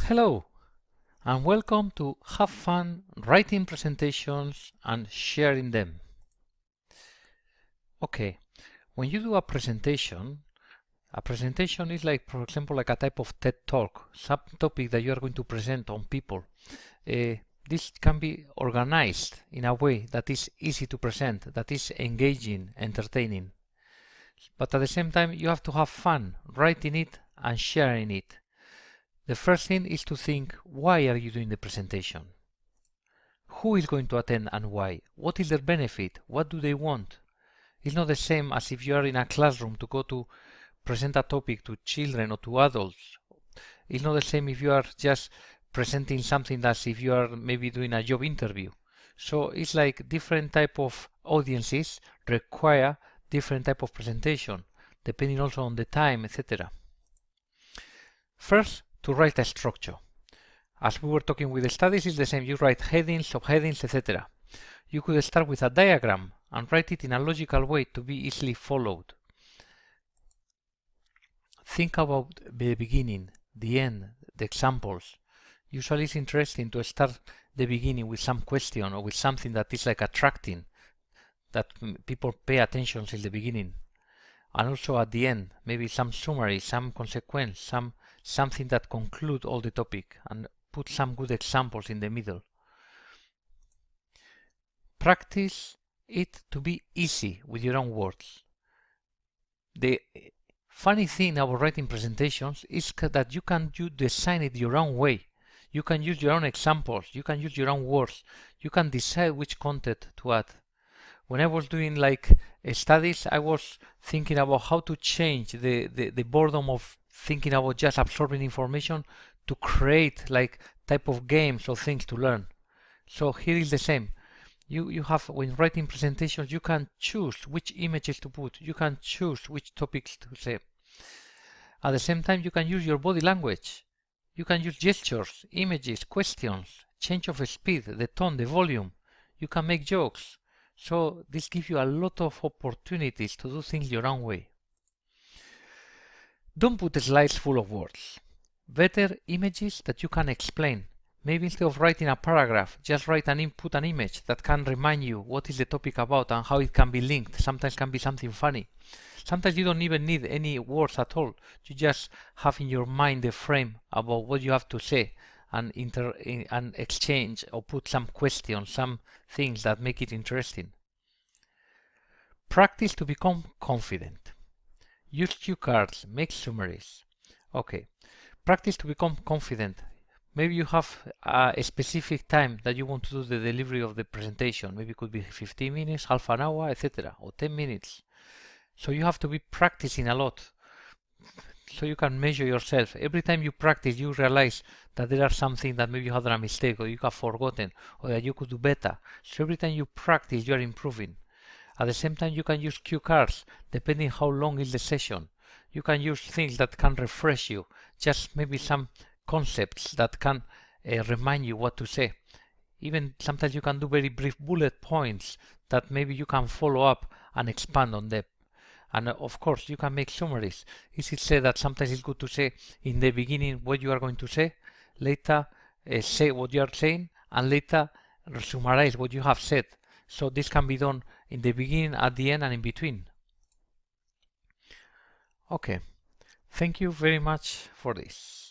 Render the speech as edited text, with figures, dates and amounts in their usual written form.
Hello and welcome to Have Fun Writing Presentations and Sharing Them. Okay, when you do a presentation is like, for example, like a type of TED Talk, some topic that you are going to present on people. This can be organized in a way that is easy to present, that is engaging, entertaining. But at the same time, you have to have fun writing it and sharing it. The first thing is to think, why are you doing the presentation? Who is going to attend and why? What is their benefit? What do they want? It's not the same as if you are in a classroom to go to present a topic to children or to adults. It's not the same if you are just presenting something as if you are maybe doing a job interview. So it's like different type of audiences require different type of presentation, depending also on the time, etc. First, to write a structure. As we were talking with the studies, it's the same. You write headings, subheadings, etc. You could start with a diagram and write it in a logical way to be easily followed. Think about the beginning, the end, the examples. Usually it's interesting to start the beginning with some question or with something that is like attracting, that people pay attention since the beginning. And also at the end, maybe some summary, some consequence, something that conclude all the topic, and put some good examples in the middle. Practice it to be easy with your own words. The funny thing about writing presentations is that you can design it your own way. You can use your own examples, you can use your own words, you can decide which content to add. When I was doing like studies, I was thinking about how to change the boredom of thinking about just absorbing information to create like type of games or things to learn. So here is the same. You have, when writing presentations, you can choose which images to put, you can choose which topics to say. At the same time, you can use your body language. You can use gestures, images, questions, change of speed, the tone, the volume. You can make jokes. So this gives you a lot of opportunities to do things your own way. Don't put slides full of words. Better images that you can explain. Maybe instead of writing a paragraph, just put an image that can remind you what is the topic about and how it can be linked. Sometimes it can be something funny. Sometimes you don't even need any words at all. You just have in your mind the frame about what you have to say and exchange or put some questions, some things that make it interesting. Practice to become confident. Use cue cards, make summaries. Okay, practice to become confident. Maybe you have a specific time that you want to do the delivery of the presentation. Maybe it could be 15 minutes, half an hour, etc. or 10 minutes. So you have to be practicing a lot. So you can measure yourself. Every time you practice, you realize that there are something that maybe you had a mistake or you have forgotten or that you could do better. So every time you practice, you are improving. At the same time, you can use cue cards depending how long is the session. You can use things that can refresh you, just maybe some concepts that can remind you what to say. Even sometimes you can do very brief bullet points that maybe you can follow up and expand on them. And of course, you can make summaries. Is it said that sometimes it's good to say in the beginning what you are going to say, later say what you are saying, and later summarize what you have said. So this can be done in the beginning, at the end, and in between. Okay, thank you very much for this.